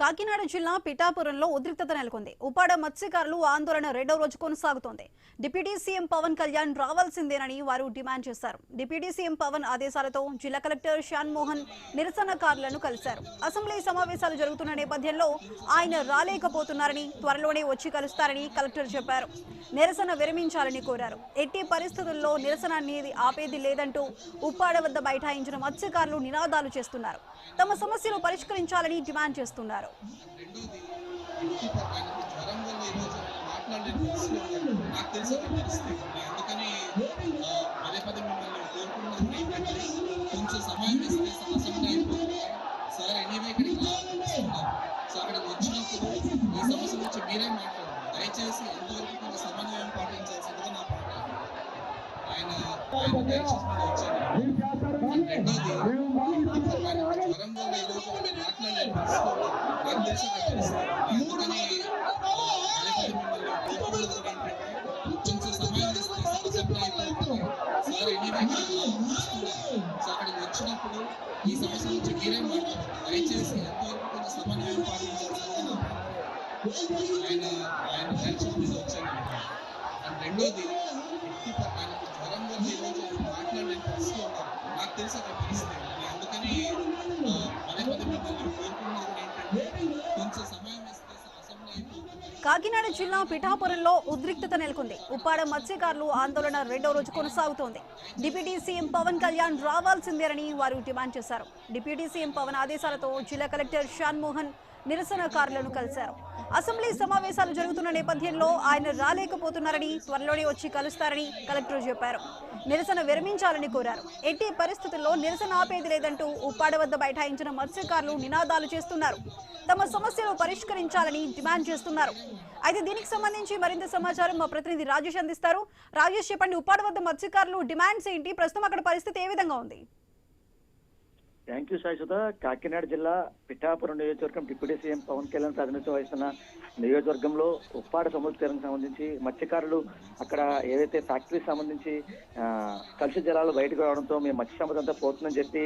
కాకినాడ జిల్లా పిఠాపురంలో ఉద్రిక్తత నెలకొంది. ఉప్పాడ మత్స్యకారులు ఆందోళన రెండో రోజు కొనసాగుతోంది. డిప్యూటీ సీఎం పవన్ కళ్యాణ్ రావాల్సిందేనని వారు డిమాండ్ చేశారు. డిప్యూటీ సీఎం పవన్ ఆదేశాలతో జిల్లా కలెక్టర్ శ్యాన్ మోహన్ నిరసనకారులను కలిశారు. అసెంబ్లీ సమావేశాలు జరుగుతున్న నేపథ్యంలో ఆయన రాలేకపోతున్నారని, త్వరలోనే వచ్చి కలుస్తారని కలెక్టర్ చెప్పారు. నిరసన విరమించాలని కోరారు. ఎట్టి పరిస్థితుల్లో నిరసన అనేది ఆపేది లేదంటూ ఉప్పాడ వద్ద బైఠాయించిన మత్స్యకారులు నినాదాలు చేస్తున్నారు. తమ సమస్యలు పరిష్కరించాలని డిమాండ్ చేస్తున్నారు. దయచేసి ఎంతవరకు కొంత సమన్వయం పాటించాల్సిందిగా నా ప్రార్థన. ఆయన డైరెక్షన్స్ మీద వచ్చాను. రెండోది జ్వరం వల్ల ఈరోజు మాట్లాడలేని పరిస్థితి నాకు తెలిసి అందుకని మిమ్మల్ని కోరుకున్నది ఏంటంటే కొంచెం సమయం ఇస్తే సమస్య అయిపోతుంది సార్. ఎనీవే సో అక్కడికి వచ్చినప్పుడు ఈ సమస్య నుంచి మీరే మాట్లాడారు. దయచేసి ఎంతవరకు కొంత సమన్వయం పాటించాల్సిందిగా నా ప్రార్థన. ఆయన డైరెక్షన్ మీద వచ్చాను. అండ్ రెండోది ఆయనకు జ్వరం వల్ల ఈరోజు మాట్లాడలేని పరిస్థితిలో ఉన్నారు. నాకు తెలిసి అక్కడ పరిస్థితి అందుకని పదే పదే మిమ్మల్ని కోరుకున్నది ఏంటంటే కొంచెం సమయం ఇస్తే అసెంబ్లీ అయిపోతుంది. కాకినాడ జిల్లా పిఠాపురంలో ఉద్రిక్తత నెలకొంది. ఉప్పాడ మత్స్యకారులు ఆందోళన రెండో రోజు కొనసాగుతోంది. డిప్యూటీ సీఎం పవన్ కళ్యాణ్ రావాల్సిందేనని వారు డిమాండ్ చేశారు. డిప్యూటీ సీఎం పవన్ ఆదేశాలతో జిల్లా కలెక్టర్ శ్యాన్ మోహన్ నిరసనకారులను కలిశారు. అసెంబ్లీ సమావేశాలు జరుగుతున్న నేపథ్యంలో ఆయన రాలేకపోతున్నారని, త్వరలోనే వచ్చి కలుస్తారని కలెక్టర్ చెప్పారు. నిరసన విరమించాలని కోరారు. ఎట్టి పరిస్థితుల్లో నిరసన ఆపేది లేదంటూ ఉప్పాడ వద్ద బైఠాయించిన మత్స్యకారులు నినాదాలు చేస్తున్నారు. తమ సమస్యలు పరిష్కరించాలని డిమాండ్ చేస్తున్నారు. అయితే దీనికి సంబంధించి మరింత సమాచారం మా ప్రతినిధి రాజేష్ అందిస్తారు. రాజేష్, చెప్పండి, ఉప్పాడ వద్ద మత్స్యకారులు డిమాండ్స్ ఏంటి? ప్రస్తుతం అక్కడ పరిస్థితి ఏ విధంగా ఉంది? థ్యాంక్ యూ శాశ్వత. కాకినాడ జిల్లా పిఠాపురం నియోజకవర్గం డిప్యూటీ సీఎం పవన్ కళ్యాణ్ ప్రాతినిధ్యం వహిస్తున్న నియోజకవర్గంలో ఉప్పాడ సముద్ర తీరానికి సంబంధించి మత్స్యకారులు అక్కడ ఏదైతే ఫ్యాక్టరీకి సంబంధించి కలుషిత జలాలు బయటకు రావడంతో మేము మత్స్య సంపద అంతా పోతుందని చెప్పి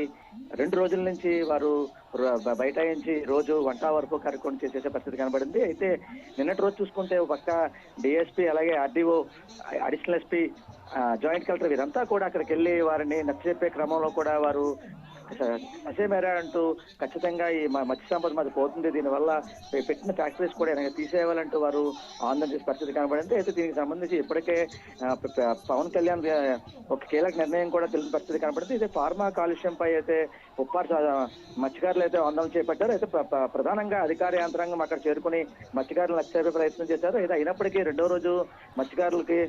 2 రోజుల నుంచి వారు బైఠాయించి రోజు వంట వరకు కార్యక్రమం చేసే పరిస్థితి కనబడింది. అయితే నిన్నటి రోజు చూసుకుంటే ఒక పక్క డిఎస్పీ అలాగే RDO, additional SP, joint collector వీరంతా కూడా అక్కడికి వెళ్ళి వారిని నచ్చజెప్పే క్రమంలో కూడా వారు అసేమేరా అంటూ ఖచ్చితంగా ఈ మత్స్య సంపద మాది పోతుంది, దీనివల్ల పెట్టిన ఫ్యాక్టరీస్ కూడా తీసేయాలంటూ వారు ఆందోళన చేసే పరిస్థితి కనబడింది. అయితే దీనికి సంబంధించి ఇప్పటికే పవన్ కళ్యాణ్ ఒక కీలక నిర్ణయం కూడా తెలిసిన పరిస్థితి కనబడింది. అయితే ఫార్మా కాలుష్యంపై అయితే ఉప్పాడ మత్స్యకారులు అయితే ఆందోళన చేపట్టారు. అయితే ప్రధానంగా అధికార యంత్రాంగం అక్కడ చేరుకుని మత్స్యకారులను నచ్చజెప్పే ప్రయత్నం చేశారు. అయితే అయినప్పటికీ రెండో రోజు మత్స్యకారులకి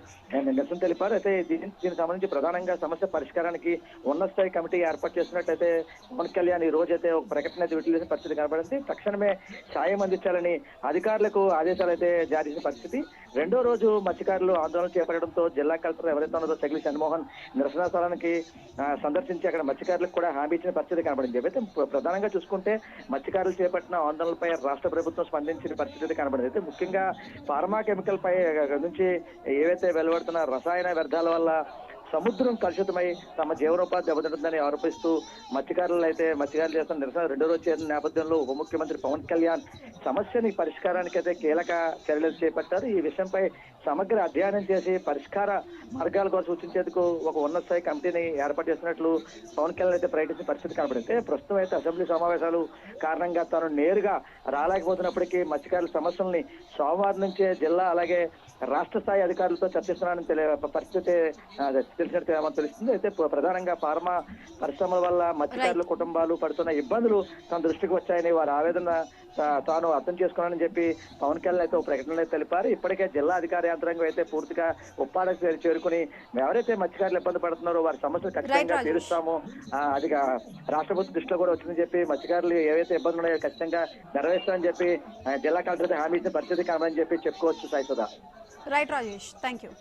నిరసన తెలిపారు. అయితే దీనికి సంబంధించి ప్రధానంగా సమస్య పరిష్కారానికి ఉన్నత స్థాయి కమిటీ ఏర్పాటు చేసినట్టయితే పవన్ కళ్యాణ్ ఈ రోజు అయితే ఒక ప్రకటన అయితే విడుదల చేసిన పరిస్థితి కనబడింది. తక్షణమే సాయం అందించాలని అధికారులకు ఆదేశాలు అయితే జారీ చేసిన పరిస్థితి. రెండో రోజు మత్స్యకారులు ఆందోళన చేపట్టడంతో జిల్లా కలెక్టర్ ఎవరైతే ఉన్నారో సగిలి శ్యాన్ మోహన్ నిరసన స్థలానికి సందర్శించి అక్కడ మత్స్యకారులకు కూడా హామీ ఇచ్చిన పరిస్థితి కనబడింది. అయితే ప్రధానంగా చూసుకుంటే మత్స్యకారులు చేపట్టిన ఆందోళనలపై రాష్ట్ర ప్రభుత్వం స్పందించిన పరిస్థితి కనబడింది. అయితే ముఖ్యంగా ఫార్మా కెమికల్ పై నుంచి ఏవైతే వెలువడుతున్న రసాయన వ్యర్థాల వల్ల సముద్రం కలుషితమై తమ జీవనోపాధి దెబ్బతింటుందని ఆరోపిస్తూ మత్స్యకారులు చేస్తున్న నిరసన రెండో రోజు చేరిన నేపథ్యంలో ఉప ముఖ్యమంత్రి పవన్ కళ్యాణ్ సమస్యని పరిష్కారానికి అయితే కీలక చర్యలు చేపట్టారు. ఈ విషయంపై సమగ్ర అధ్యయనం చేసి పరిష్కార మార్గాల కోసం సూచించేందుకు ఒక ఉన్నత స్థాయి కమిటీని ఏర్పాటు చేసినట్లు పవన్ కళ్యాణ్ అయితే ప్రకటించిన పరిస్థితి కనబడింది. ప్రస్తుతం అయితే అసెంబ్లీ సమావేశాలు కారణంగా తాను నేరుగా రాలేకపోతున్నప్పటికీ మత్స్యకారుల సమస్యల్ని సోమవారం నుంచే జిల్లా అలాగే రాష్ట్ర స్థాయి అధికారులతో చర్చిస్తున్నారని పరిస్థితి తెలిసినట్టు తెలుస్తుంది. అయితే ప్రధానంగా ఫార్మా పరిశ్రమల వల్ల మత్స్యకారుల కుటుంబాలు పడుతున్న ఇబ్బందులు తన దృష్టికి వచ్చాయని వారి ఆవేదన తాను అర్థం చేసుకున్నానని చెప్పి పవన్ కళ్యాణ్ అయితే ఒక ప్రకటనలో తెలిపారు. ఇప్పటికే జిల్లా అధికార యంత్రాంగం అయితే పూర్తిగా ఉప్పాడకు చేరుకుని ఎవరైతే మత్స్యకారులు ఇబ్బంది పడుతున్నారో వారి సమస్యలు ఖచ్చితంగా తీరుస్తాము, అది రాష్ట్ర ప్రభుత్వ దృష్టిలో కూడా వచ్చిందని చెప్పి మత్స్యకారులు ఏవైతే ఇబ్బందులు ఉన్నాయో ఖచ్చితంగా నెరవేరుస్తామని చెప్పి జిల్లా కలెక్టర్ హామీ ఇచ్చిన పరిస్థితి కాదని చెప్పి చెప్పుకోవచ్చు. Saisudha. Right Rajesh, thank you.